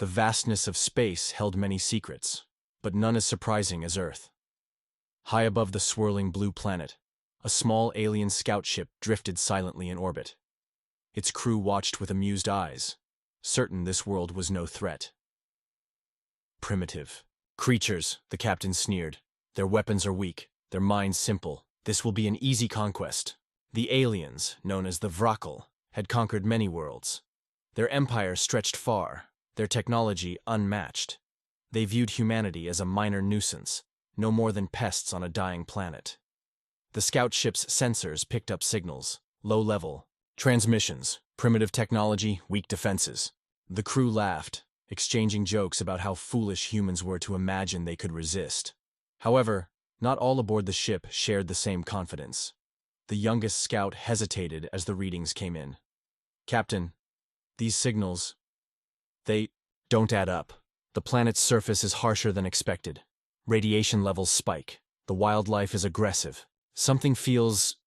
The vastness of space held many secrets, but none as surprising as Earth. High above the swirling blue planet, a small alien scout ship drifted silently in orbit. Its crew watched with amused eyes, certain this world was no threat. Primitive creatures, the captain sneered. Their weapons are weak, their minds simple. This will be an easy conquest. The aliens, known as the Vrakal, had conquered many worlds. Their empire stretched far, their technology unmatched. They viewed humanity as a minor nuisance, no more than pests on a dying planet. The scout ship's sensors picked up signals, low-level transmissions, primitive technology, weak defenses. The crew laughed, exchanging jokes about how foolish humans were to imagine they could resist. However, not all aboard the ship shared the same confidence. The youngest scout hesitated as the readings came in. "Captain, these signals, they don't add up. The planet's surface is harsher than expected. Radiation levels spike. The wildlife is aggressive. Something feels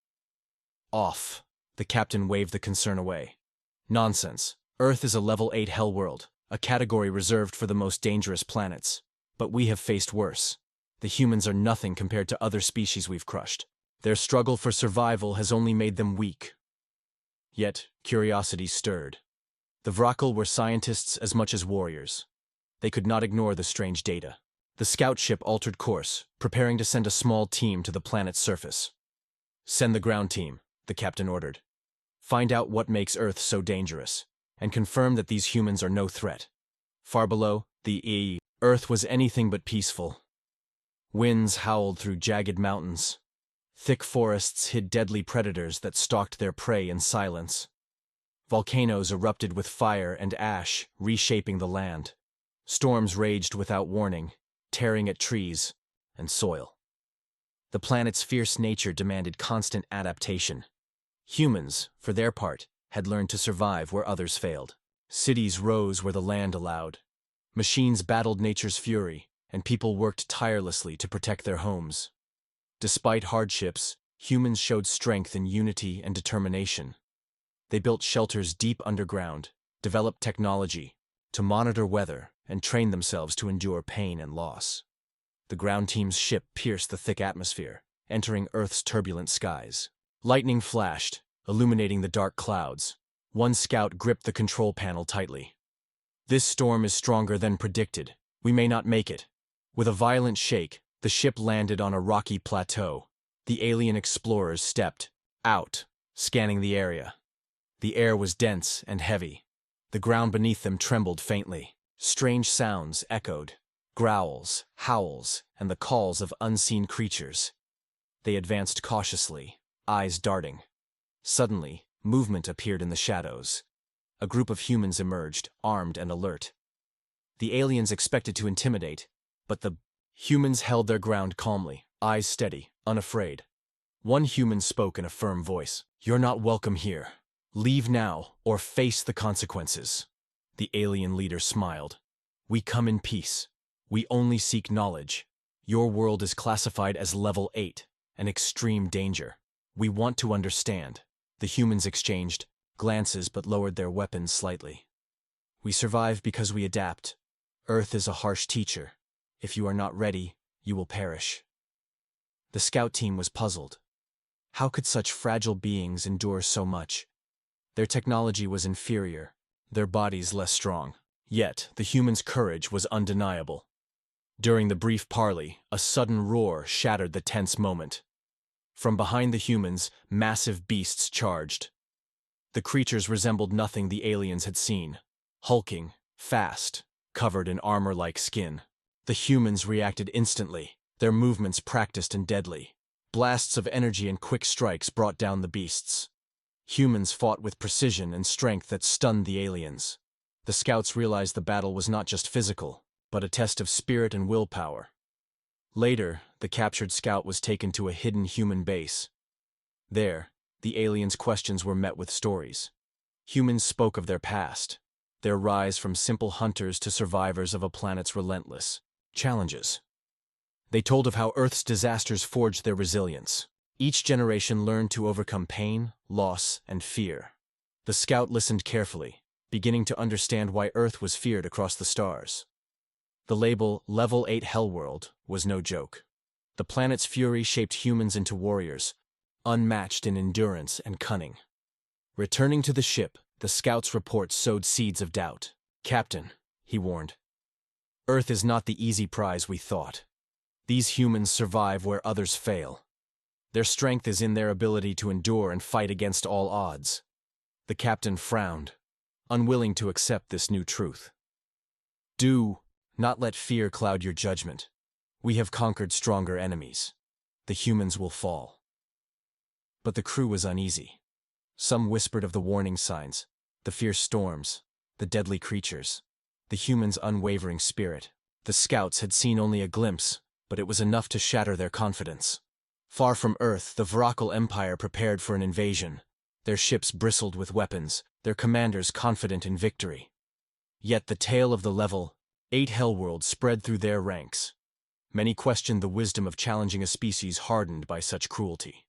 off." The captain waved the concern away. "Nonsense. Earth is a level 8 HellWorld, a category reserved for the most dangerous planets. But we have faced worse. The humans are nothing compared to other species we've crushed. Their struggle for survival has only made them weak." Yet, curiosity stirred. The Vrakal were scientists as much as warriors. They could not ignore the strange data. The scout ship altered course, preparing to send a small team to the planet's surface. "Send the ground team," the captain ordered. "Find out what makes Earth so dangerous, and confirm that these humans are no threat." Far below, the Earth was anything but peaceful. Winds howled through jagged mountains. Thick forests hid deadly predators that stalked their prey in silence. Volcanoes erupted with fire and ash, reshaping the land. Storms raged without warning, tearing at trees and soil. The planet's fierce nature demanded constant adaptation. Humans, for their part, had learned to survive where others failed. Cities rose where the land allowed. Machines battled nature's fury, and people worked tirelessly to protect their homes. Despite hardships, humans showed strength in unity and determination. They built shelters deep underground, developed technology to monitor weather, and trained themselves to endure pain and loss. The ground team's ship pierced the thick atmosphere, entering Earth's turbulent skies. Lightning flashed, illuminating the dark clouds. One scout gripped the control panel tightly. "This storm is stronger than predicted. We may not make it." With a violent shake, the ship landed on a rocky plateau. The alien explorers stepped out, scanning the area. The air was dense and heavy. The ground beneath them trembled faintly. Strange sounds echoed, growls, howls, and the calls of unseen creatures. They advanced cautiously, eyes darting. Suddenly, movement appeared in the shadows. A group of humans emerged, armed and alert. The aliens expected to intimidate, but the humans held their ground calmly, eyes steady, unafraid. One human spoke in a firm voice. "You're not welcome here. Leave now, or face the consequences." The alien leader smiled. "We come in peace. We only seek knowledge. Your world is classified as level 8, an extreme danger. We want to understand." The humans exchanged glances but lowered their weapons slightly. "We survive because we adapt. Earth is a harsh teacher. If you are not ready, you will perish." The scout team was puzzled. How could such fragile beings endure so much? Their technology was inferior, their bodies less strong. Yet, the humans' courage was undeniable. During the brief parley, a sudden roar shattered the tense moment. From behind the humans, massive beasts charged. The creatures resembled nothing the aliens had seen. Hulking, fast, covered in armor-like skin. The humans reacted instantly, their movements practiced and deadly. Blasts of energy and quick strikes brought down the beasts. Humans fought with precision and strength that stunned the aliens. The scouts realized the battle was not just physical, but a test of spirit and willpower. Later, the captured scout was taken to a hidden human base. There, the aliens' questions were met with stories. Humans spoke of their past, their rise from simple hunters to survivors of a planet's relentless challenges. They told of how Earth's disasters forged their resilience. Each generation learned to overcome pain, loss, and fear. The scout listened carefully, beginning to understand why Earth was feared across the stars. The label Level 8 HellWorld was no joke. The planet's fury shaped humans into warriors, unmatched in endurance and cunning. Returning to the ship, the scout's report sowed seeds of doubt. "Captain," he warned, "Earth is not the easy prize we thought. These humans survive where others fail. Their strength is in their ability to endure and fight against all odds." The captain frowned, unwilling to accept this new truth. "Do not let fear cloud your judgment. We have conquered stronger enemies. The humans will fall." But the crew was uneasy. Some whispered of the warning signs, the fierce storms, the deadly creatures, the humans' unwavering spirit. The scouts had seen only a glimpse, but it was enough to shatter their confidence. Far from Earth, the Vrakal Empire prepared for an invasion. Their ships bristled with weapons, their commanders confident in victory. Yet the tale of the Level 8 HellWorld spread through their ranks. Many questioned the wisdom of challenging a species hardened by such cruelty.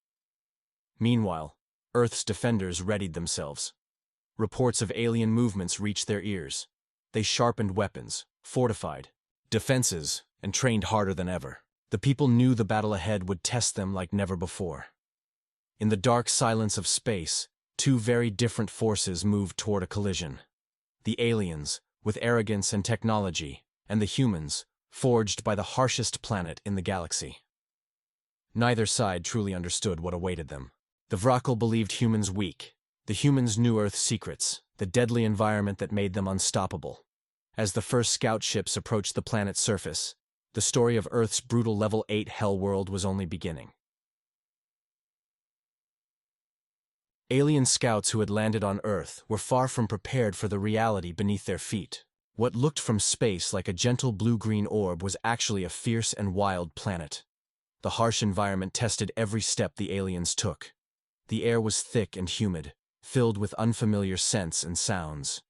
Meanwhile, Earth's defenders readied themselves. Reports of alien movements reached their ears. They sharpened weapons, fortified defenses, and trained harder than ever. The people knew the battle ahead would test them like never before. In the dark silence of space, two very different forces moved toward a collision. The aliens, with arrogance and technology, and the humans, forged by the harshest planet in the galaxy. Neither side truly understood what awaited them. The Vrakal believed humans weak. The humans knew Earth's secrets, the deadly environment that made them unstoppable. As the first scout ships approached the planet's surface, the story of Earth's brutal Level 8 HellWorld was only beginning. Alien scouts who had landed on Earth were far from prepared for the reality beneath their feet. What looked from space like a gentle blue-green orb was actually a fierce and wild planet. The harsh environment tested every step the aliens took. The air was thick and humid, filled with unfamiliar scents and sounds.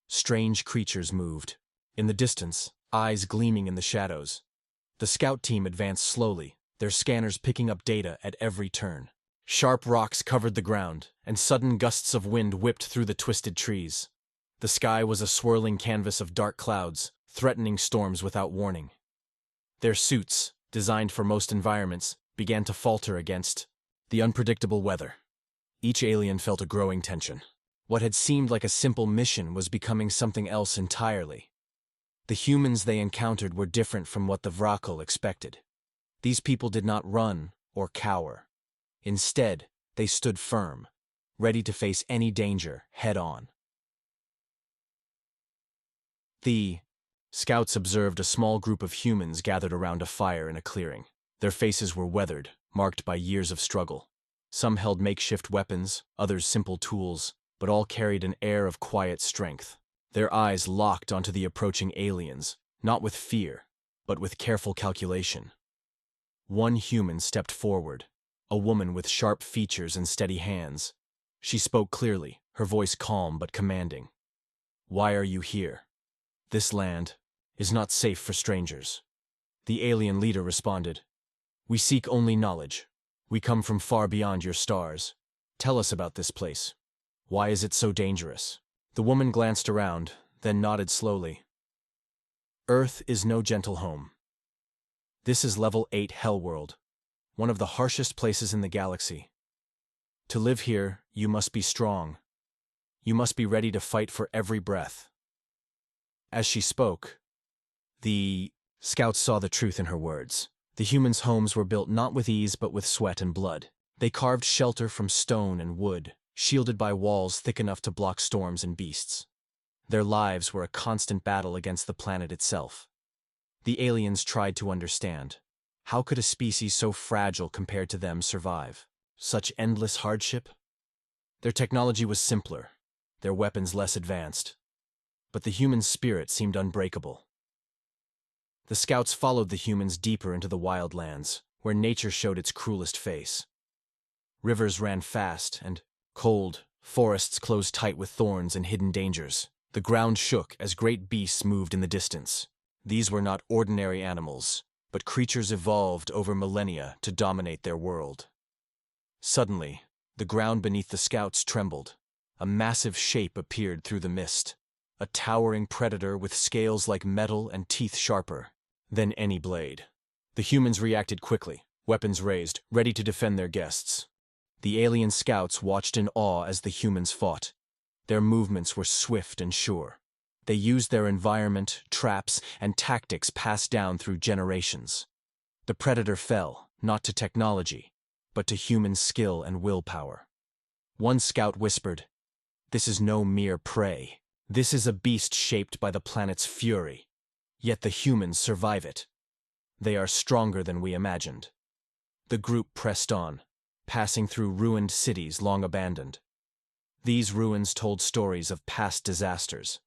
Strange creatures moved. In the distance, eyes gleaming in the shadows. The scout team advanced slowly, their scanners picking up data at every turn. Sharp rocks covered the ground, and sudden gusts of wind whipped through the twisted trees. The sky was a swirling canvas of dark clouds, threatening storms without warning. Their suits, designed for most environments, began to falter against the unpredictable weather. Each alien felt a growing tension. What had seemed like a simple mission was becoming something else entirely. The humans they encountered were different from what the Vrakal expected. These people did not run or cower. Instead, they stood firm, ready to face any danger head-on. The scouts observed a small group of humans gathered around a fire in a clearing. Their faces were weathered, marked by years of struggle. Some held makeshift weapons, others simple tools, but all carried an air of quiet strength. Their eyes locked onto the approaching aliens, not with fear, but with careful calculation. One human stepped forward, a woman with sharp features and steady hands. She spoke clearly, her voice calm but commanding. "Why are you here? This land is not safe for strangers." The alien leader responded, "We seek only knowledge. We come from far beyond your stars. Tell us about this place. Why is it so dangerous?" The woman glanced around, then nodded slowly. "Earth is no gentle home. This is Level 8 HellWorld, one of the harshest places in the galaxy. To live here, you must be strong. You must be ready to fight for every breath." As she spoke, the scouts saw the truth in her words. The humans' homes were built not with ease but with sweat and blood. They carved shelter from stone and wood, shielded by walls thick enough to block storms and beasts. Their lives were a constant battle against the planet itself. The aliens tried to understand. How could a species so fragile compared to them survive? Such endless hardship? Their technology was simpler, their weapons less advanced. But the human spirit seemed unbreakable. The scouts followed the humans deeper into the wildlands, where nature showed its cruelest face. Rivers ran fast and cold, forests closed tight with thorns and hidden dangers. The ground shook as great beasts moved in the distance. These were not ordinary animals, but creatures evolved over millennia to dominate their world. Suddenly, the ground beneath the scouts trembled. a massive shape appeared through the mist. A towering predator with scales like metal and teeth sharper than any blade. The humans reacted quickly, weapons raised, ready to defend their guests. The alien scouts watched in awe as the humans fought. Their movements were swift and sure. They used their environment, traps, and tactics passed down through generations. The predator fell, not to technology, but to human skill and willpower. One scout whispered, "This is no mere prey. This is a beast shaped by the planet's fury. Yet the humans survive it. They are stronger than we imagined." The group pressed on, passing through ruined cities long abandoned. These ruins told stories of past disasters.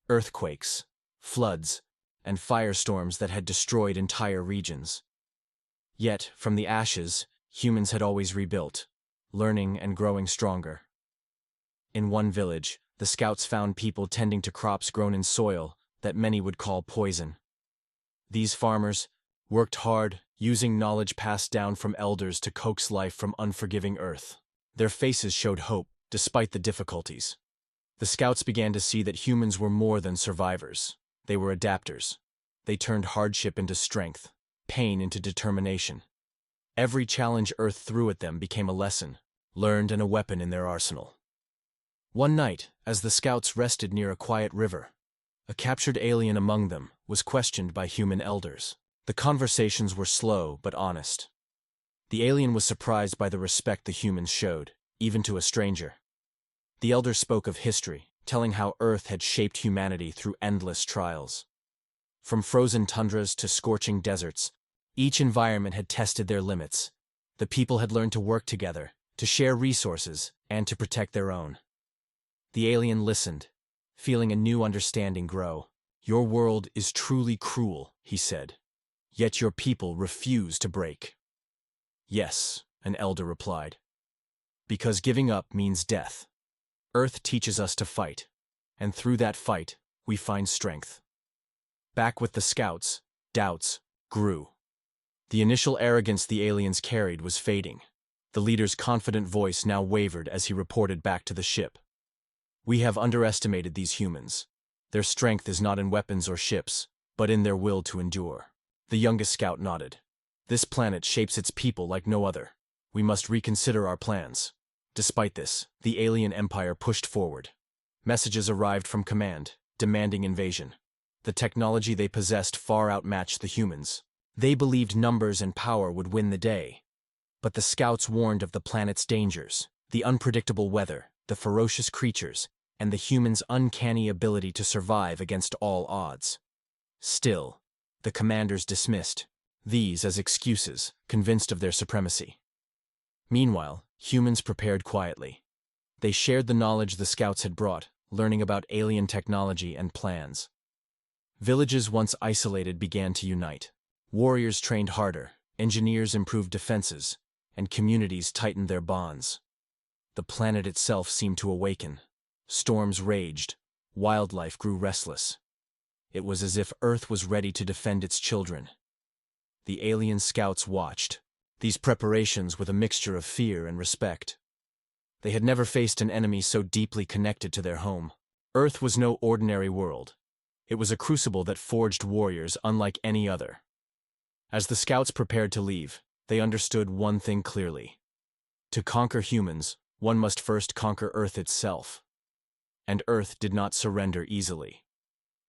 Earthquakes, floods, and firestorms that had destroyed entire regions. Yet, from the ashes, humans had always rebuilt, learning and growing stronger. In one village, the scouts found people tending to crops grown in soil that many would call poison. These farmers worked hard, using knowledge passed down from elders to coax life from unforgiving earth. Their faces showed hope, despite the difficulties. The scouts began to see that humans were more than survivors. They were adapters. They turned hardship into strength, pain into determination. Every challenge Earth threw at them became a lesson, learned and a weapon in their arsenal. One night, as the scouts rested near a quiet river, a captured alien among them was questioned by human elders. The conversations were slow but honest. The alien was surprised by the respect the humans showed, even to a stranger. The elder spoke of history, telling how Earth had shaped humanity through endless trials. From frozen tundras to scorching deserts, each environment had tested their limits. The people had learned to work together, to share resources, and to protect their own. The alien listened, feeling a new understanding grow. "Your world is truly cruel," he said. "Yet your people refuse to break." "Yes," an elder replied. "Because giving up means death. Earth teaches us to fight, and through that fight, we find strength." Back with the scouts, doubts grew. The initial arrogance the aliens carried was fading. The leader's confident voice now wavered as he reported back to the ship. "We have underestimated these humans. Their strength is not in weapons or ships, but in their will to endure." The youngest scout nodded. "This planet shapes its people like no other. We must reconsider our plans." Despite this, the alien empire pushed forward. Messages arrived from command, demanding invasion. The technology they possessed far outmatched the humans. They believed numbers and power would win the day. But the scouts warned of the planet's dangers, the unpredictable weather, the ferocious creatures, and the humans' uncanny ability to survive against all odds. Still, the commanders dismissed these as excuses, convinced of their supremacy. Meanwhile, humans prepared quietly. They shared the knowledge the scouts had brought, learning about alien technology and plans. Villages once isolated began to unite. Warriors trained harder, engineers improved defenses, and communities tightened their bonds. The planet itself seemed to awaken. Storms raged, wildlife grew restless. It was as if Earth was ready to defend its children. The alien scouts watched, these preparations with a mixture of fear and respect. They had never faced an enemy so deeply connected to their home. Earth was no ordinary world. It was a crucible that forged warriors unlike any other. As the scouts prepared to leave, they understood one thing clearly. To conquer humans, one must first conquer Earth itself. And Earth did not surrender easily.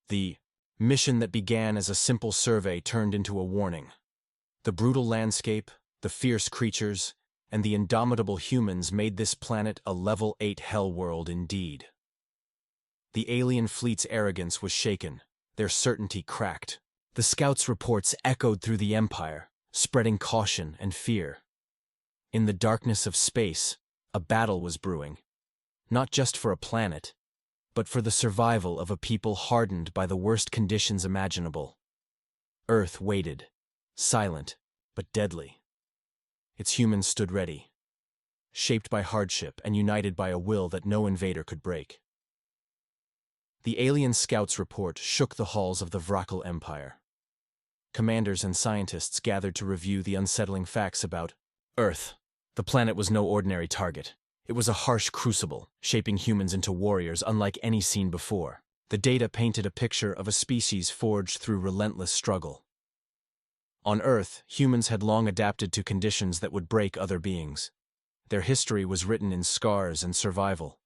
The mission that began as a simple survey turned into a warning. The brutal landscape, the fierce creatures, and the indomitable humans made this planet a level 8 HellWorld indeed. The alien fleet's arrogance was shaken, their certainty cracked. The scouts' reports echoed through the Empire, spreading caution and fear. In the darkness of space, a battle was brewing. Not just for a planet, but for the survival of a people hardened by the worst conditions imaginable. Earth waited, silent but deadly. Its humans stood ready, shaped by hardship and united by a will that no invader could break. The alien scouts' report shook the halls of the Vrakal Empire. Commanders and scientists gathered to review the unsettling facts about Earth. The planet was no ordinary target. It was a harsh crucible, shaping humans into warriors unlike any seen before. The data painted a picture of a species forged through relentless struggle. On Earth, humans had long adapted to conditions that would break other beings. Their history was written in scars and survival.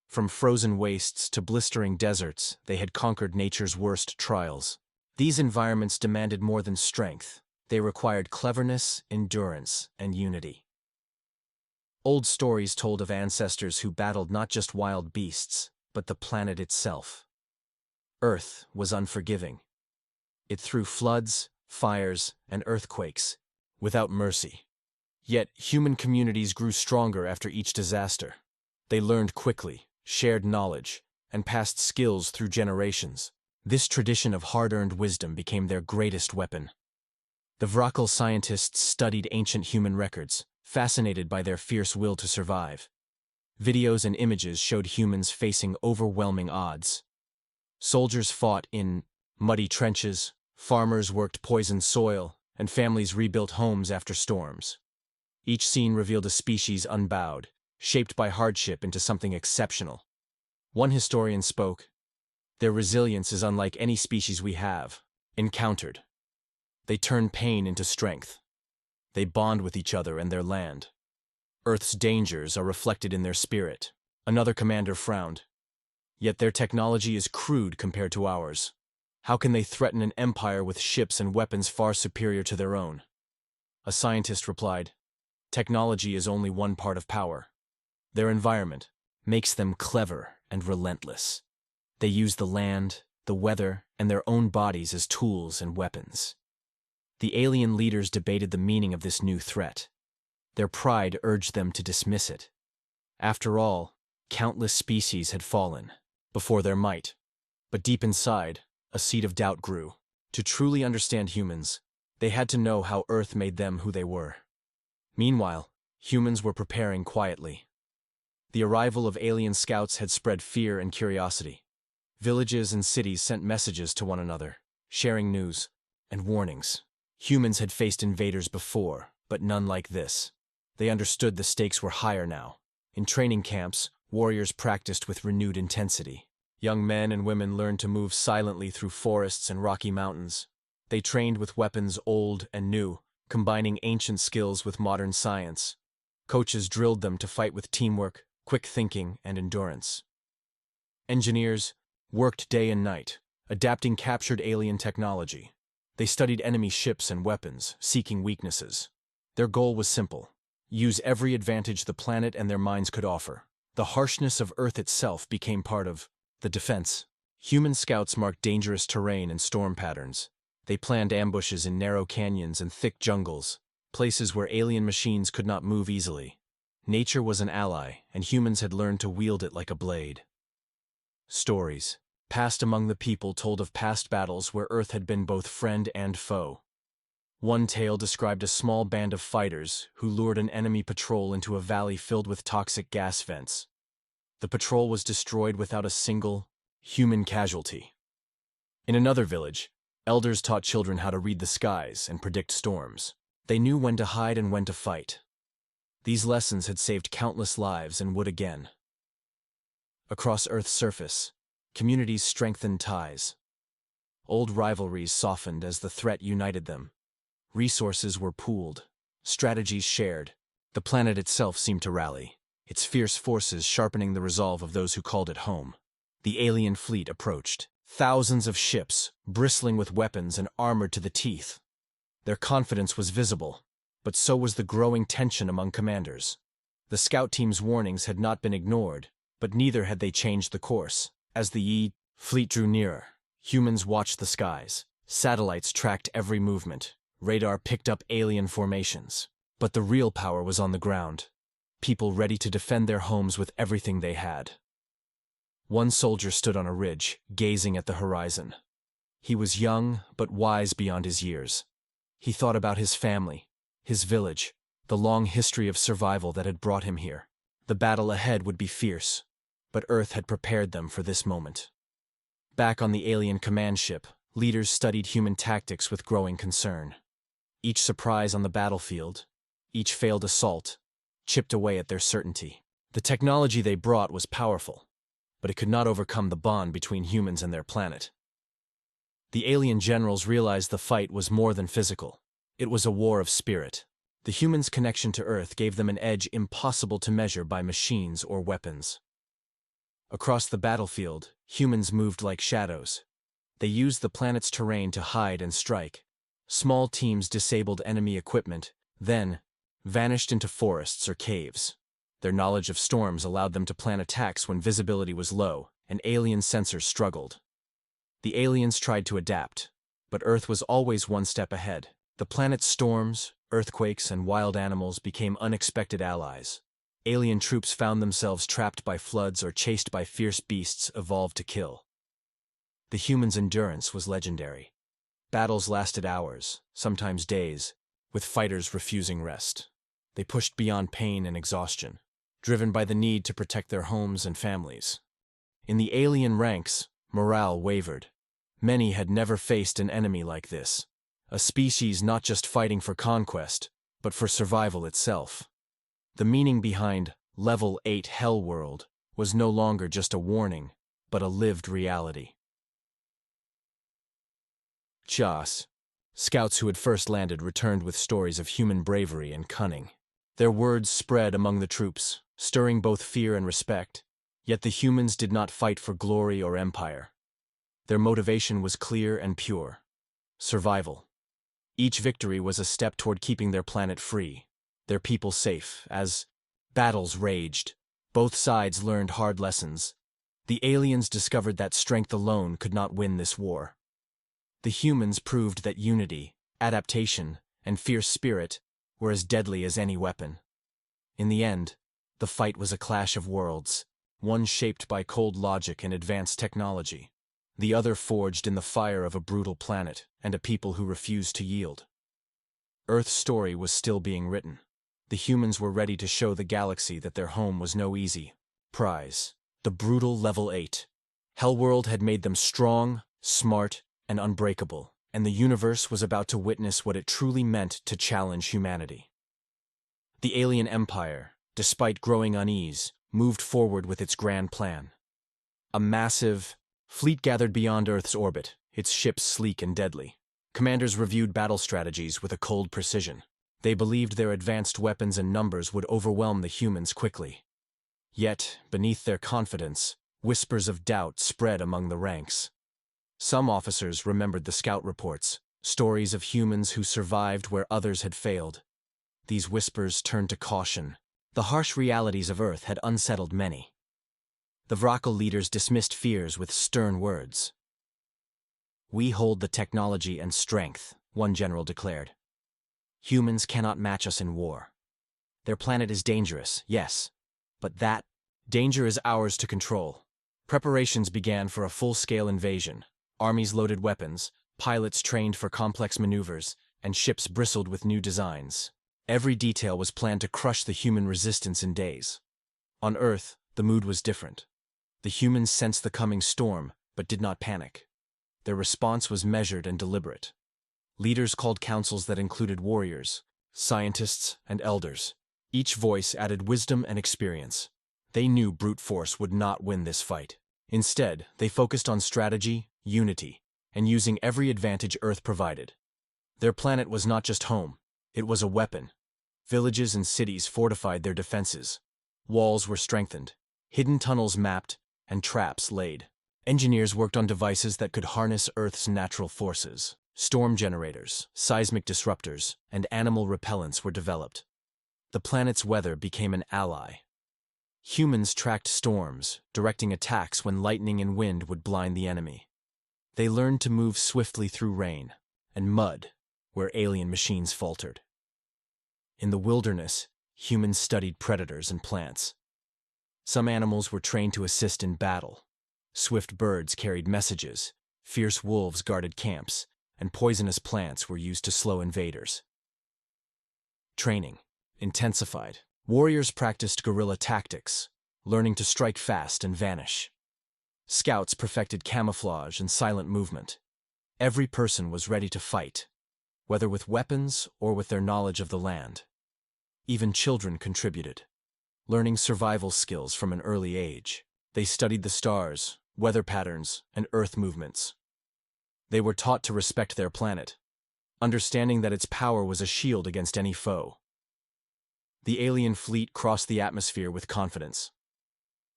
From frozen wastes to blistering deserts, they had conquered nature's worst trials. These environments demanded more than strength. They required cleverness, endurance, and unity. Old stories told of ancestors who battled not just wild beasts, but the planet itself. Earth was unforgiving. It threw floods, fires, and earthquakes, without mercy. Yet, human communities grew stronger after each disaster. They learned quickly, shared knowledge, and passed skills through generations. This tradition of hard-earned wisdom became their greatest weapon. The Vracal scientists studied ancient human records, fascinated by their fierce will to survive. Videos and images showed humans facing overwhelming odds. Soldiers fought in muddy trenches, farmers worked poisoned soil, and families rebuilt homes after storms. Each scene revealed a species unbowed, shaped by hardship into something exceptional. One historian spoke, "Their resilience is unlike any species we have encountered. They turn pain into strength. They bond with each other and their land. Earth's dangers are reflected in their spirit." Another commander frowned. "Yet their technology is crude compared to ours. How can they threaten an empire with ships and weapons far superior to their own?" A scientist replied, "Technology is only one part of power. Their environment makes them clever and relentless. They use the land, the weather, and their own bodies as tools and weapons." The alien leaders debated the meaning of this new threat. Their pride urged them to dismiss it. After all, countless species had fallen before their might. But deep inside, a seed of doubt grew. To truly understand humans, they had to know how Earth made them who they were. Meanwhile, humans were preparing quietly. The arrival of alien scouts had spread fear and curiosity. Villages and cities sent messages to one another, sharing news and warnings. Humans had faced invaders before, but none like this. They understood the stakes were higher now. In training camps, warriors practiced with renewed intensity. Young men and women learned to move silently through forests and rocky mountains. They trained with weapons old and new, combining ancient skills with modern science. Coaches drilled them to fight with teamwork, quick thinking, and endurance. Engineers worked day and night, adapting captured alien technology. They studied enemy ships and weapons, seeking weaknesses. Their goal was simple: use every advantage the planet and their minds could offer. The harshness of Earth itself became part of the defense. Human scouts marked dangerous terrain and storm patterns. They planned ambushes in narrow canyons and thick jungles, places where alien machines could not move easily. Nature was an ally, and humans had learned to wield it like a blade. Stories passed among the people told of past battles where Earth had been both friend and foe. One tale described a small band of fighters who lured an enemy patrol into a valley filled with toxic gas vents. The patrol was destroyed without a single human casualty. In another village, elders taught children how to read the skies and predict storms. They knew when to hide and when to fight. These lessons had saved countless lives and would again. Across Earth's surface, communities strengthened ties. Old rivalries softened as the threat united them. Resources were pooled, strategies shared. The planet itself seemed to rally, its fierce forces sharpening the resolve of those who called it home. The alien fleet approached, thousands of ships, bristling with weapons and armored to the teeth. Their confidence was visible, but so was the growing tension among commanders. The scout team's warnings had not been ignored, but neither had they changed the course. As the fleet drew nearer, humans watched the skies. Satellites tracked every movement. Radar picked up alien formations. But the real power was on the ground. People ready to defend their homes with everything they had. One soldier stood on a ridge, gazing at the horizon. He was young, but wise beyond his years. He thought about his family, his village, the long history of survival that had brought him here. The battle ahead would be fierce, but Earth had prepared them for this moment. Back on the alien command ship, leaders studied human tactics with growing concern. Each surprise on the battlefield, each failed assault, chipped away at their certainty. The technology they brought was powerful, but it could not overcome the bond between humans and their planet. The alien generals realized the fight was more than physical. It was a war of spirit. The humans' connection to Earth gave them an edge impossible to measure by machines or weapons. Across the battlefield, humans moved like shadows. They used the planet's terrain to hide and strike. Small teams disabled enemy equipment, then vanished into forests or caves. Their knowledge of storms allowed them to plan attacks when visibility was low and alien sensors struggled. The aliens tried to adapt, but Earth was always one step ahead. The planet's storms, earthquakes, and wild animals became unexpected allies. Alien troops found themselves trapped by floods or chased by fierce beasts evolved to kill. The humans' endurance was legendary. Battles lasted hours, sometimes days, with fighters refusing rest. They pushed beyond pain and exhaustion, driven by the need to protect their homes and families. In the alien ranks, morale wavered. Many had never faced an enemy like this, a species not just fighting for conquest, but for survival itself. The meaning behind Level 8 HellWorld was no longer just a warning, but a lived reality. Chas. Scouts who had first landed returned with stories of human bravery and cunning. Their words spread among the troops, stirring both fear and respect, yet the humans did not fight for glory or empire. Their motivation was clear and pure: survival. Each victory was a step toward keeping their planet free, their people safe. As battles raged, both sides learned hard lessons. The aliens discovered that strength alone could not win this war. The humans proved that unity, adaptation, and fierce spirit were as deadly as any weapon. In the end, the fight was a clash of worlds, one shaped by cold logic and advanced technology, the other forged in the fire of a brutal planet and a people who refused to yield. Earth's story was still being written. The humans were ready to show the galaxy that their home was no easy prize. The brutal Level 8 HellWorld had made them strong, smart, and unbreakable, and the universe was about to witness what it truly meant to challenge humanity. The alien empire, despite growing unease, moved forward with its grand plan. A massive fleet gathered beyond Earth's orbit, its ships sleek and deadly. Commanders reviewed battle strategies with a cold precision. They believed their advanced weapons and numbers would overwhelm the humans quickly. Yet, beneath their confidence, whispers of doubt spread among the ranks. Some officers remembered the scout reports, stories of humans who survived where others had failed. These whispers turned to caution. The harsh realities of Earth had unsettled many. The Vrakal leaders dismissed fears with stern words. "We hold the technology and strength," one general declared. "Humans cannot match us in war. Their planet is dangerous, yes, but that danger is ours to control." Preparations began for a full-scale invasion. Armies loaded weapons, pilots trained for complex maneuvers, and ships bristled with new designs. Every detail was planned to crush the human resistance in days. On Earth, the mood was different. The humans sensed the coming storm, but did not panic. Their response was measured and deliberate. Leaders called councils that included warriors, scientists, and elders. Each voice added wisdom and experience. They knew brute force would not win this fight. Instead, they focused on strategy, unity, and using every advantage Earth provided. Their planet was not just home, it was a weapon. Villages and cities fortified their defenses. Walls were strengthened, hidden tunnels mapped, and traps laid. Engineers worked on devices that could harness Earth's natural forces. Storm generators, seismic disruptors, and animal repellents were developed. The planet's weather became an ally. Humans tracked storms, directing attacks when lightning and wind would blind the enemy. They learned to move swiftly through rain and mud where alien machines faltered. In the wilderness, humans studied predators and plants. Some animals were trained to assist in battle. Swift birds carried messages, fierce wolves guarded camps, and poisonous plants were used to slow invaders. Training intensified. Warriors practiced guerrilla tactics, learning to strike fast and vanish. Scouts perfected camouflage and silent movement. Every person was ready to fight, whether with weapons or with their knowledge of the land. Even children contributed. learning survival skills from an early age. They studied the stars, weather patterns, and Earth movements. They were taught to respect their planet, understanding that its power was a shield against any foe. The alien fleet crossed the atmosphere with confidence.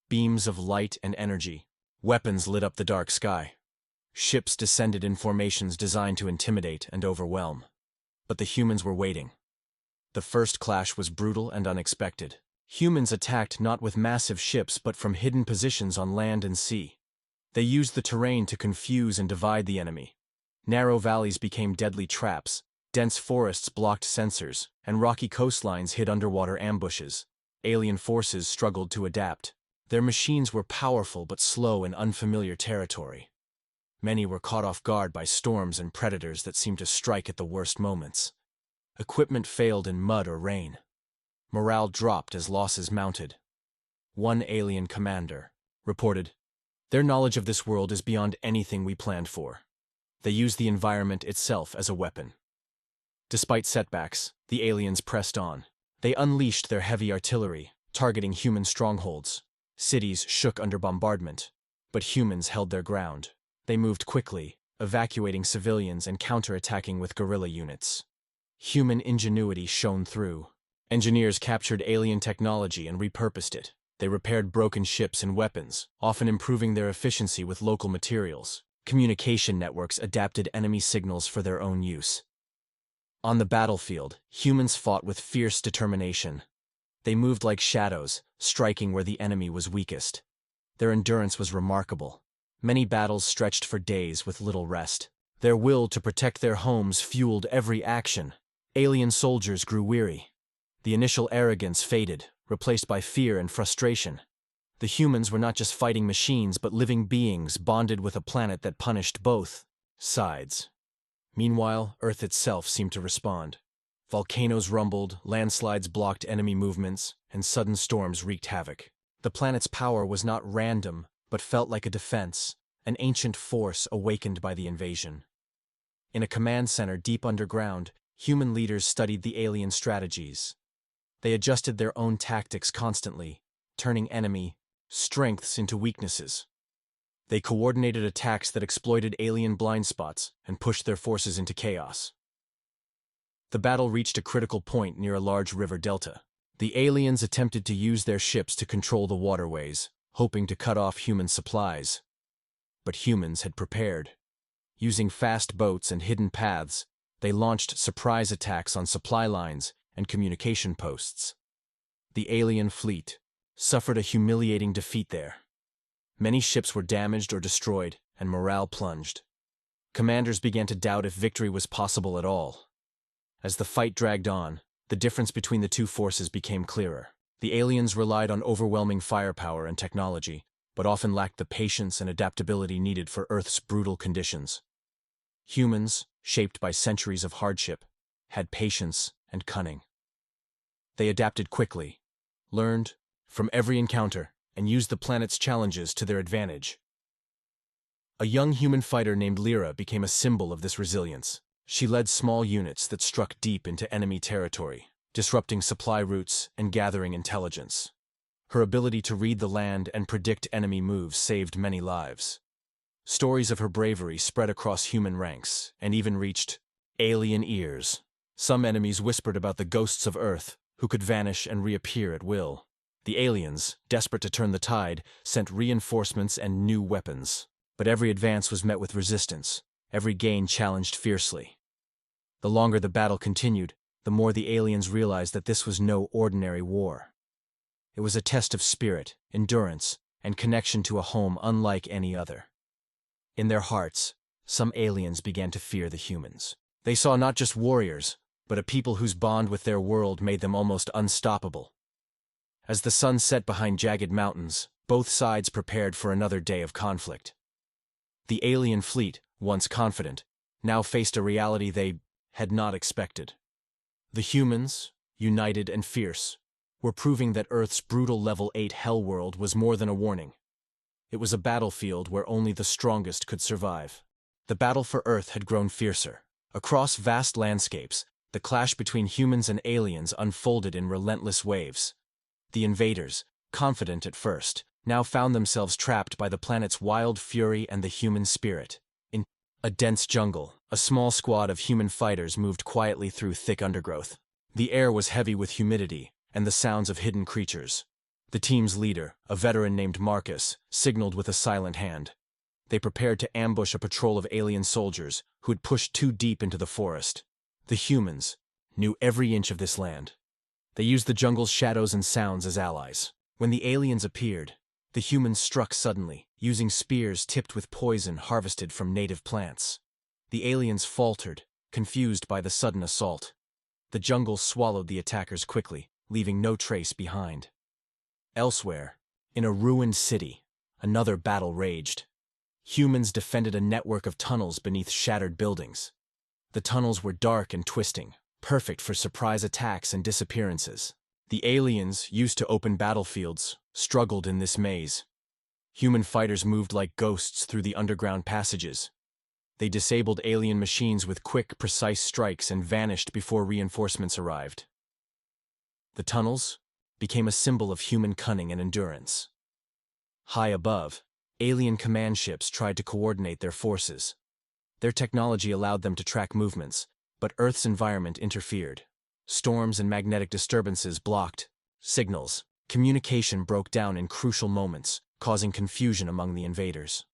Beams of light and energy, weapons lit up the dark sky. Ships descended in formations designed to intimidate and overwhelm. But the humans were waiting. The first clash was brutal and unexpected. Humans attacked not with massive ships but from hidden positions on land and sea. They used the terrain to confuse and divide the enemy. Narrow valleys became deadly traps, dense forests blocked sensors, and rocky coastlines hid underwater ambushes. Alien forces struggled to adapt. Their machines were powerful but slow in unfamiliar territory. Many were caught off guard by storms and predators that seemed to strike at the worst moments. Equipment failed in mud or rain. Morale dropped as losses mounted. One alien commander reported, "Their knowledge of this world is beyond anything we planned for." They used the environment itself as a weapon. Despite setbacks, the aliens pressed on. They unleashed their heavy artillery, targeting human strongholds. Cities shook under bombardment, but humans held their ground. They moved quickly, evacuating civilians and counterattacking with guerrilla units. Human ingenuity shone through. Engineers captured alien technology and repurposed it. They repaired broken ships and weapons, often improving their efficiency with local materials. Communication networks adapted enemy signals for their own use. On the battlefield, humans fought with fierce determination. They moved like shadows, striking where the enemy was weakest. Their endurance was remarkable. Many battles stretched for days with little rest. Their will to protect their homes fueled every action. Alien soldiers grew weary. The initial arrogance faded, replaced by fear and frustration. The humans were not just fighting machines but living beings bonded with a planet that punished both sides. Meanwhile, Earth itself seemed to respond. Volcanoes rumbled, landslides blocked enemy movements, and sudden storms wreaked havoc. The planet's power was not random, but felt like a defense, an ancient force awakened by the invasion. In a command center deep underground, human leaders studied the alien strategies. They adjusted their own tactics constantly, turning enemy strengths into weaknesses. They coordinated attacks that exploited alien blind spots and pushed their forces into chaos. The battle reached a critical point near a large river delta. The aliens attempted to use their ships to control the waterways, hoping to cut off human supplies. But humans had prepared. Using fast boats and hidden paths, they launched surprise attacks on supply lines and communication posts. The alien fleet suffered a humiliating defeat there. Many ships were damaged or destroyed, and morale plunged. Commanders began to doubt if victory was possible at all. As the fight dragged on, the difference between the two forces became clearer. The aliens relied on overwhelming firepower and technology, but often lacked the patience and adaptability needed for Earth's brutal conditions. Humans, shaped by centuries of hardship, had patience and cunning. They adapted quickly, learned from every encounter, and used the planet's challenges to their advantage. A young human fighter named Lyra became a symbol of this resilience. She led small units that struck deep into enemy territory, disrupting supply routes and gathering intelligence. Her ability to read the land and predict enemy moves saved many lives. Stories of her bravery spread across human ranks and even reached alien ears. Some enemies whispered about the ghosts of Earth, who could vanish and reappear at will. The aliens, desperate to turn the tide, sent reinforcements and new weapons. But every advance was met with resistance, every gain challenged fiercely. The longer the battle continued, the more the aliens realized that this was no ordinary war. It was a test of spirit, endurance, and connection to a home unlike any other. In their hearts, some aliens began to fear the humans. They saw not just warriors, but a people whose bond with their world made them almost unstoppable. As the sun set behind jagged mountains, both sides prepared for another day of conflict. The alien fleet, once confident, now faced a reality they had not expected. The humans, united and fierce, were proving that Earth's brutal Level 8 HellWorld was more than a warning. It was a battlefield where only the strongest could survive. The battle for Earth had grown fiercer. Across vast landscapes, the clash between humans and aliens unfolded in relentless waves. The invaders, confident at first, now found themselves trapped by the planet's wild fury and the human spirit. In a dense jungle, a small squad of human fighters moved quietly through thick undergrowth. The air was heavy with humidity and the sounds of hidden creatures. The team's leader, a veteran named Marcus, signaled with a silent hand. They prepared to ambush a patrol of alien soldiers who had pushed too deep into the forest. The humans knew every inch of this land. They used the jungle's shadows and sounds as allies. When the aliens appeared, the humans struck suddenly, using spears tipped with poison harvested from native plants. The aliens faltered, confused by the sudden assault. The jungle swallowed the attackers quickly, leaving no trace behind. Elsewhere, in a ruined city, another battle raged. Humans defended a network of tunnels beneath shattered buildings. The tunnels were dark and twisting, perfect for surprise attacks and disappearances. The aliens, used to open battlefields, struggled in this maze. Human fighters moved like ghosts through the underground passages. They disabled alien machines with quick, precise strikes and vanished before reinforcements arrived. The tunnels became a symbol of human cunning and endurance. High above, alien command ships tried to coordinate their forces. Their technology allowed them to track movements, but Earth's environment interfered. Storms and magnetic disturbances blocked signals. Communication broke down in crucial moments, causing confusion among the invaders.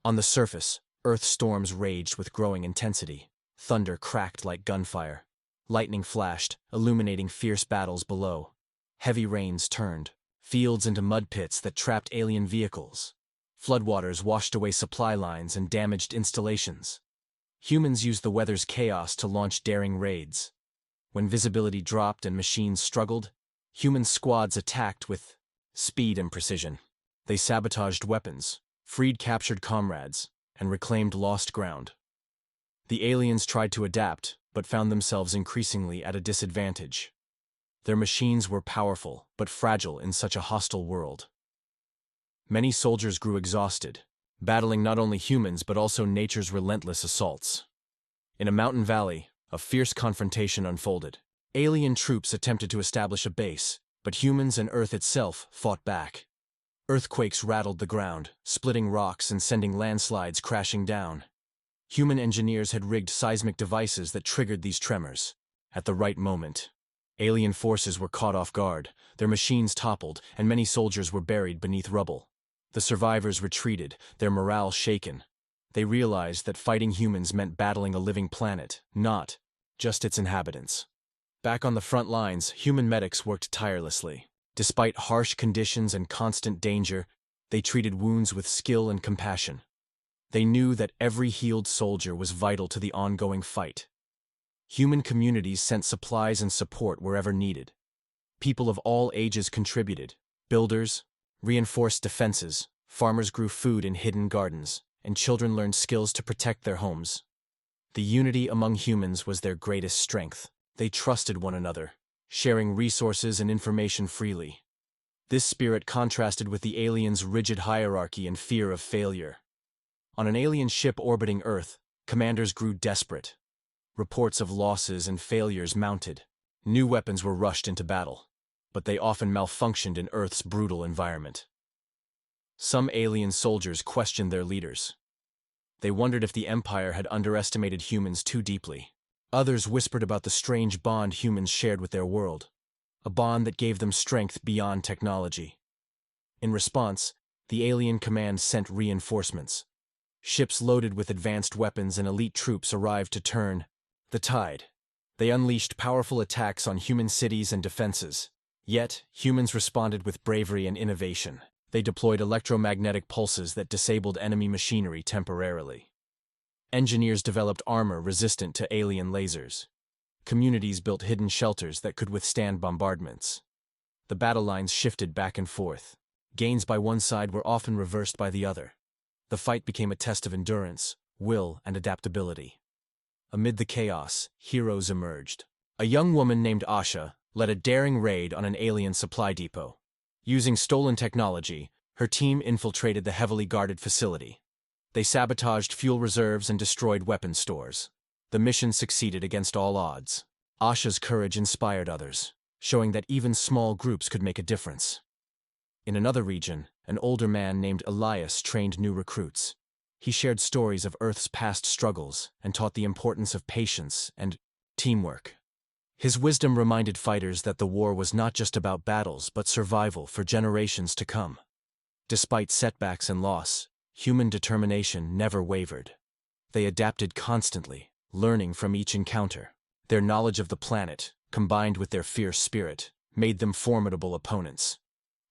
On the surface, Earth's storms raged with growing intensity. Thunder cracked like gunfire. Lightning flashed, illuminating fierce battles below. Heavy rains turned fields into mud pits that trapped alien vehicles. Floodwaters washed away supply lines and damaged installations. Humans used the weather's chaos to launch daring raids. When visibility dropped and machines struggled, human squads attacked with speed and precision. They sabotaged weapons, freed captured comrades, and reclaimed lost ground. The aliens tried to adapt, but found themselves increasingly at a disadvantage. Their machines were powerful, but fragile in such a hostile world. Many soldiers grew exhausted, battling not only humans but also nature's relentless assaults. In a mountain valley, a fierce confrontation unfolded. Alien troops attempted to establish a base, but humans and Earth itself fought back. Earthquakes rattled the ground, splitting rocks and sending landslides crashing down. Human engineers had rigged seismic devices that triggered these tremors. At the right moment, alien forces were caught off guard, their machines toppled, and many soldiers were buried beneath rubble. The survivors retreated, their morale shaken. They realized that fighting humans meant battling a living planet, not just its inhabitants. Back on the front lines, human medics worked tirelessly. Despite harsh conditions and constant danger, they treated wounds with skill and compassion. They knew that every healed soldier was vital to the ongoing fight. Human communities sent supplies and support wherever needed. People of all ages contributed. Builders reinforced defenses, farmers grew food in hidden gardens, and children learned skills to protect their homes. The unity among humans was their greatest strength. They trusted one another, sharing resources and information freely. This spirit contrasted with the aliens' rigid hierarchy and fear of failure. On an alien ship orbiting Earth, commanders grew desperate. Reports of losses and failures mounted. New weapons were rushed into battle, but they often malfunctioned in Earth's brutal environment. Some alien soldiers questioned their leaders. They wondered if the Empire had underestimated humans too deeply. Others whispered about the strange bond humans shared with their world, a bond that gave them strength beyond technology. In response, the alien command sent reinforcements. Ships loaded with advanced weapons and elite troops arrived to turn the tide. They unleashed powerful attacks on human cities and defenses. Yet, humans responded with bravery and innovation. They deployed electromagnetic pulses that disabled enemy machinery temporarily. Engineers developed armor resistant to alien lasers. Communities built hidden shelters that could withstand bombardments. The battle lines shifted back and forth. Gains by one side were often reversed by the other. The fight became a test of endurance, will, and adaptability. Amid the chaos, heroes emerged. A young woman named Asha led a daring raid on an alien supply depot. Using stolen technology, her team infiltrated the heavily guarded facility. They sabotaged fuel reserves and destroyed weapon stores. The mission succeeded against all odds. Asha's courage inspired others. showing that even small groups could make a difference. In another region, an older man named Elias trained new recruits. He shared stories of Earth's past struggles and taught the importance of patience and teamwork. His wisdom reminded fighters that the war was not just about battles but survival for generations to come. Despite setbacks and loss, human determination never wavered. They adapted constantly, learning from each encounter. Their knowledge of the planet, combined with their fierce spirit, made them formidable opponents.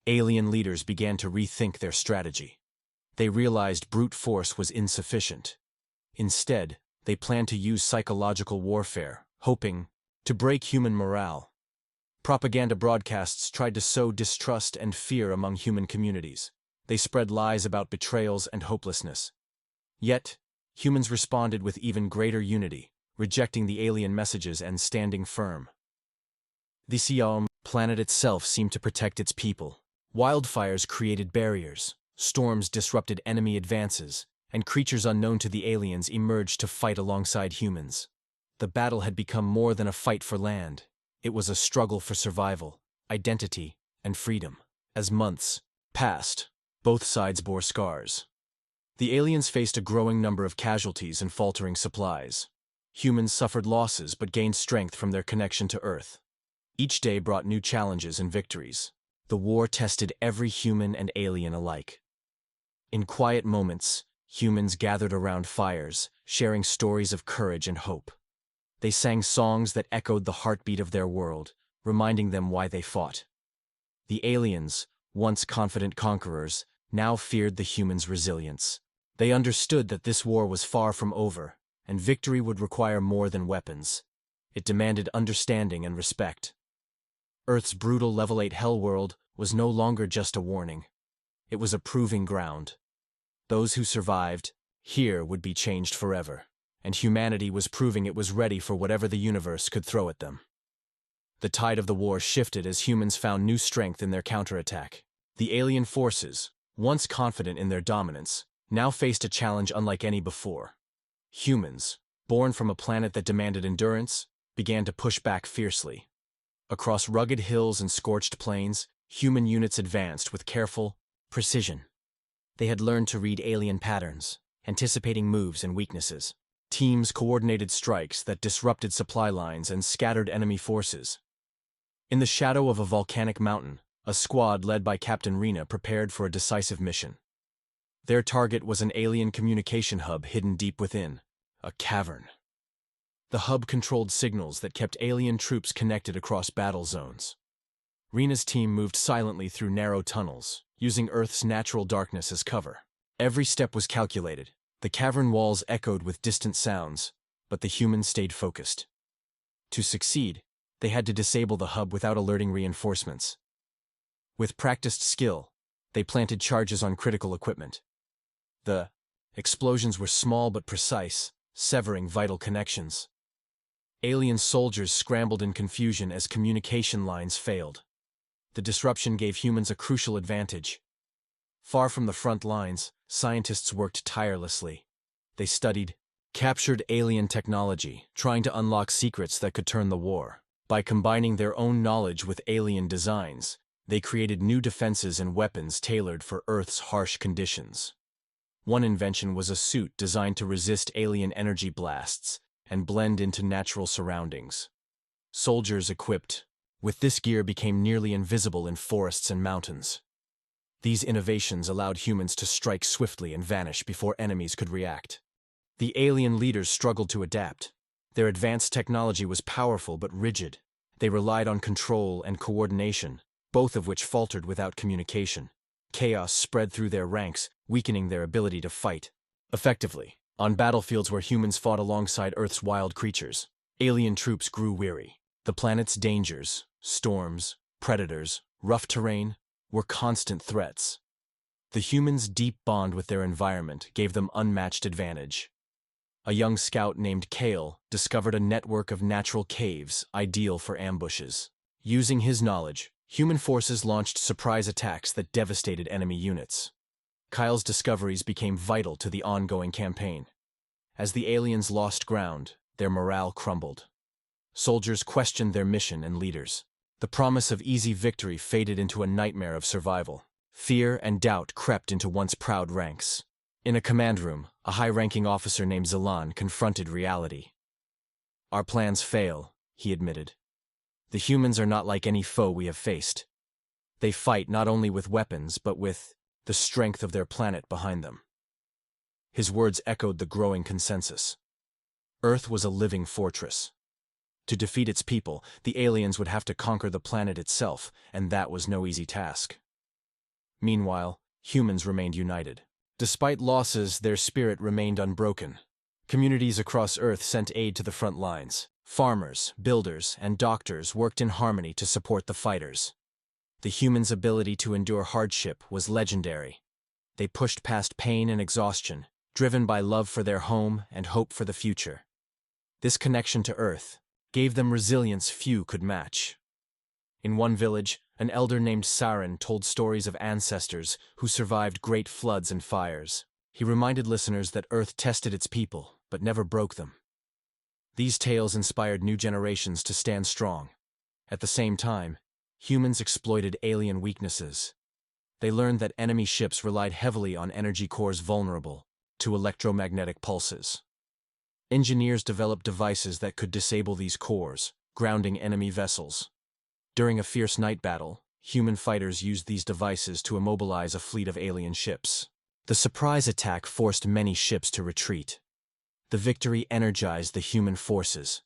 Alien leaders began to rethink their strategy. They realized brute force was insufficient. Instead, they planned to use psychological warfare, hoping to break human morale. Propaganda broadcasts tried to sow distrust and fear among human communities. They spread lies about betrayals and hopelessness. Yet, humans responded with even greater unity, rejecting the alien messages and standing firm. The planet itself seemed to protect its people. Wildfires created barriers, storms disrupted enemy advances, and creatures unknown to the aliens emerged to fight alongside humans. The battle had become more than a fight for land. It was a struggle for survival, identity, and freedom. As months passed, both sides bore scars. The aliens faced a growing number of casualties and faltering supplies. Humans suffered losses but gained strength from their connection to Earth. Each day brought new challenges and victories. The war tested every human and alien alike. In quiet moments, humans gathered around fires, sharing stories of courage and hope. They sang songs that echoed the heartbeat of their world, reminding them why they fought. The aliens, once confident conquerors, now feared the humans' resilience. They understood that this war was far from over, and victory would require more than weapons. It demanded understanding and respect. Earth's brutal Level 8 HellWorld was no longer just a warning. It was a proving ground. Those who survived here would be changed forever, and humanity was proving it was ready for whatever the universe could throw at them. The tide of the war shifted as humans found new strength in their counterattack. The alien forces, once confident in their dominance, now faced a challenge unlike any before. Humans, born from a planet that demanded endurance, began to push back fiercely. Across rugged hills and scorched plains, human units advanced with careful precision. They had learned to read alien patterns, anticipating moves and weaknesses. Teams coordinated strikes that disrupted supply lines and scattered enemy forces. In the shadow of a volcanic mountain, a squad led by Captain Rena prepared for a decisive mission. Their target was an alien communication hub hidden deep within, a cavern. The hub controlled signals that kept alien troops connected across battle zones. Rena's team moved silently through narrow tunnels, using Earth's natural darkness as cover. Every step was calculated. The cavern walls echoed with distant sounds, but the humans stayed focused. To succeed, they had to disable the hub without alerting reinforcements. With practiced skill, they planted charges on critical equipment. The explosions were small but precise, severing vital connections. Alien soldiers scrambled in confusion as communication lines failed. The disruption gave humans a crucial advantage. Far from the front lines, scientists worked tirelessly. They studied, captured alien technology, trying to unlock secrets that could turn the war. By combining their own knowledge with alien designs, they created new defenses and weapons tailored for Earth's harsh conditions. One invention was a suit designed to resist alien energy blasts and blend into natural surroundings. Soldiers equipped with this gear became nearly invisible in forests and mountains. These innovations allowed humans to strike swiftly and vanish before enemies could react. The alien leaders struggled to adapt. Their advanced technology was powerful but rigid. They relied on control and coordination, both of which faltered without communication. Chaos spread through their ranks, weakening their ability to fight effectively. On battlefields where humans fought alongside Earth's wild creatures, alien troops grew weary. The planet's dangers, storms, predators, rough terrain, were constant threats. The humans' deep bond with their environment gave them unmatched advantage. A young scout named Kale discovered a network of natural caves ideal for ambushes. Using his knowledge, human forces launched surprise attacks that devastated enemy units. Kyle's discoveries became vital to the ongoing campaign. As the aliens lost ground, their morale crumbled. Soldiers questioned their mission and leaders. The promise of easy victory faded into a nightmare of survival. Fear and doubt crept into once proud ranks. In a command room, a high-ranking officer named Zilan confronted reality. "Our plans fail," he admitted. "The humans are not like any foe we have faced. They fight not only with weapons, but with the strength of their planet behind them." His words echoed the growing consensus. Earth was a living fortress. To defeat its people, the aliens would have to conquer the planet itself, and that was no easy task. Meanwhile, humans remained united. Despite losses, their spirit remained unbroken. Communities across Earth sent aid to the front lines. Farmers, builders, and doctors worked in harmony to support the fighters. The humans' ability to endure hardship was legendary. They pushed past pain and exhaustion, driven by love for their home and hope for the future. This connection to Earth gave them resilience few could match. In one village, an elder named Saren told stories of ancestors who survived great floods and fires. He reminded listeners that Earth tested its people, but never broke them. These tales inspired new generations to stand strong. At the same time, humans exploited alien weaknesses. They learned that enemy ships relied heavily on energy cores vulnerable to electromagnetic pulses. Engineers developed devices that could disable these cores, grounding enemy vessels. During a fierce night battle, human fighters used these devices to immobilize a fleet of alien ships. The surprise attack forced many ships to retreat. The victory energized the human forces,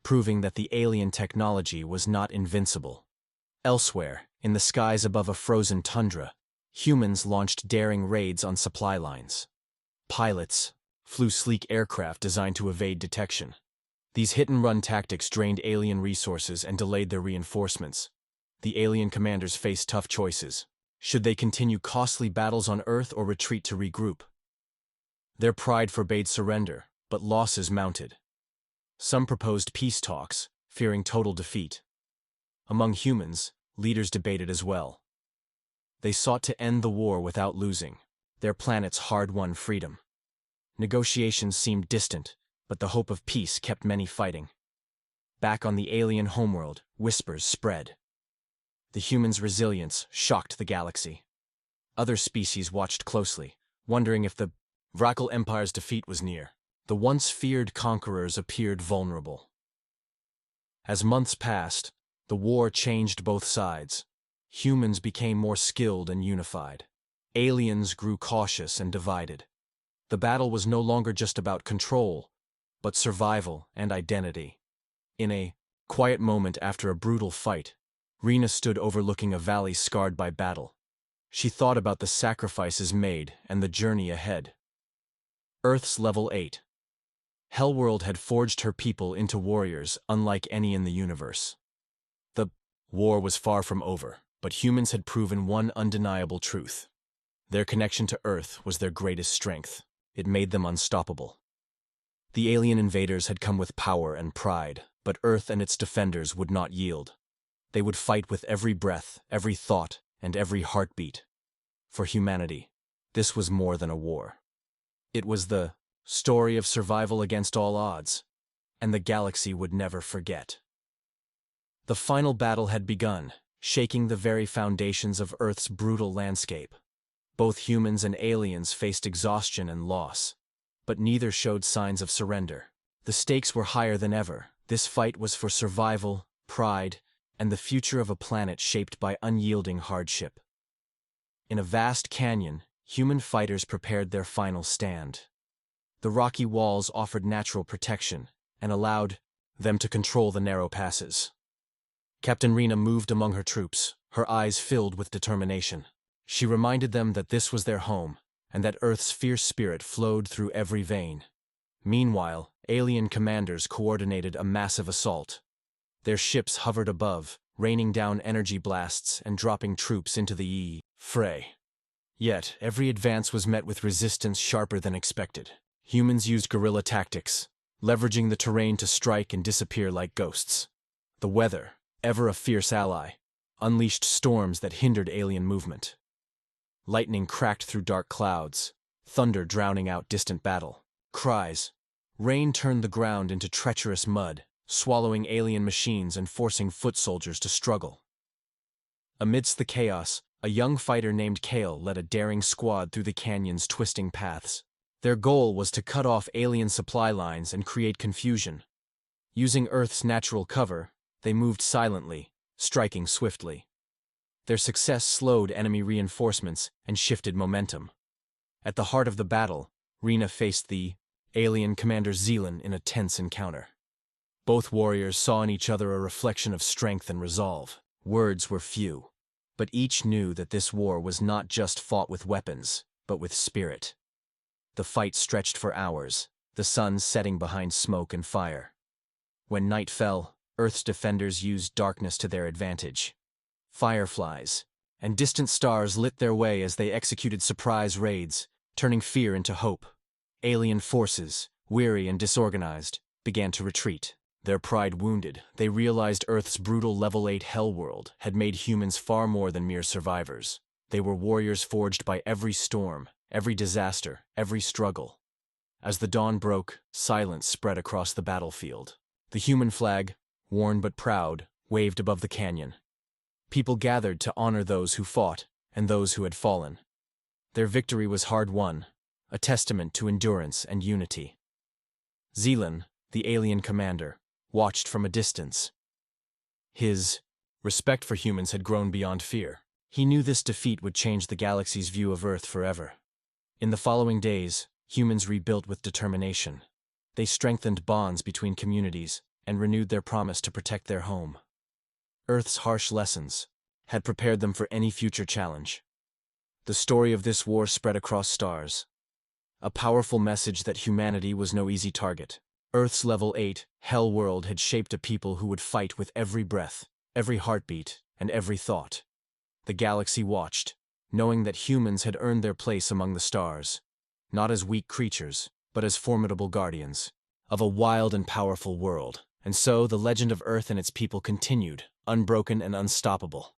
proving that the alien technology was not invincible. Elsewhere, in the skies above a frozen tundra, humans launched daring raids on supply lines. Pilots flew sleek aircraft designed to evade detection. These hit-and-run tactics drained alien resources and delayed their reinforcements. The alien commanders faced tough choices. Should they continue costly battles on Earth or retreat to regroup? Their pride forbade surrender, but losses mounted. Some proposed peace talks, fearing total defeat. Among humans, leaders debated as well. They sought to end the war without losing their planet's hard-won freedom. Negotiations seemed distant, but the hope of peace kept many fighting. Back on the alien homeworld, whispers spread. The humans' resilience shocked the galaxy. Other species watched closely, wondering if the Vracal Empire's defeat was near. The once feared conquerors appeared vulnerable. As months passed, the war changed both sides. Humans became more skilled and unified. Aliens grew cautious and divided. The battle was no longer just about control, but survival and identity. In a quiet moment after a brutal fight, Rena stood overlooking a valley scarred by battle. She thought about the sacrifices made and the journey ahead. Earth's level 8. HellWorld had forged her people into warriors unlike any in the universe. The war was far from over, but humans had proven one undeniable truth. Their connection to Earth was their greatest strength. It made them unstoppable. The alien invaders had come with power and pride, but Earth and its defenders would not yield. They would fight with every breath, every thought, and every heartbeat. For humanity, this was more than a war. It was the story of survival against all odds, and the galaxy would never forget. The final battle had begun, shaking the very foundations of Earth's brutal landscape. Both humans and aliens faced exhaustion and loss, but neither showed signs of surrender. The stakes were higher than ever. This fight was for survival, pride, and the future of a planet shaped by unyielding hardship. In a vast canyon, human fighters prepared their final stand. The rocky walls offered natural protection and allowed them to control the narrow passes. Captain Rena moved among her troops, her eyes filled with determination. She reminded them that this was their home, and that Earth's fierce spirit flowed through every vein. Meanwhile, alien commanders coordinated a massive assault. Their ships hovered above, raining down energy blasts and dropping troops into the fray. Yet, every advance was met with resistance sharper than expected. Humans used guerrilla tactics, leveraging the terrain to strike and disappear like ghosts. The weather, ever a fierce ally, unleashed storms that hindered alien movement. Lightning cracked through dark clouds, thunder drowning out distant battle cries. Rain turned the ground into treacherous mud, swallowing alien machines and forcing foot soldiers to struggle. Amidst the chaos, a young fighter named Kale led a daring squad through the canyon's twisting paths. Their goal was to cut off alien supply lines and create confusion. Using Earth's natural cover, they moved silently, striking swiftly. Their success slowed enemy reinforcements and shifted momentum. At the heart of the battle, Rena faced the alien commander Zealand in a tense encounter. Both warriors saw in each other a reflection of strength and resolve. Words were few, but each knew that this war was not just fought with weapons, but with spirit. The fight stretched for hours, the sun setting behind smoke and fire. When night fell, Earth's defenders used darkness to their advantage. Fireflies and distant stars lit their way as they executed surprise raids, turning fear into hope. Alien forces, weary and disorganized, began to retreat. Their pride wounded, they realized Earth's brutal Level 8 HellWorld had made humans far more than mere survivors. They were warriors forged by every storm, every disaster, every struggle. As the dawn broke, silence spread across the battlefield. The human flag, worn but proud, waved above the canyon. People gathered to honor those who fought and those who had fallen. Their victory was hard-won, a testament to endurance and unity. Zealand, the alien commander, watched from a distance. His respect for humans had grown beyond fear. He knew this defeat would change the galaxy's view of Earth forever. In the following days, humans rebuilt with determination. They strengthened bonds between communities and renewed their promise to protect their home. Earth's harsh lessons had prepared them for any future challenge. The story of this war spread across stars, a powerful message that humanity was no easy target. Earth's Level 8, HellWorld had shaped a people who would fight with every breath, every heartbeat, and every thought. The galaxy watched, knowing that humans had earned their place among the stars, not as weak creatures, but as formidable guardians of a wild and powerful world. And so the legend of Earth and its people continued, unbroken and unstoppable.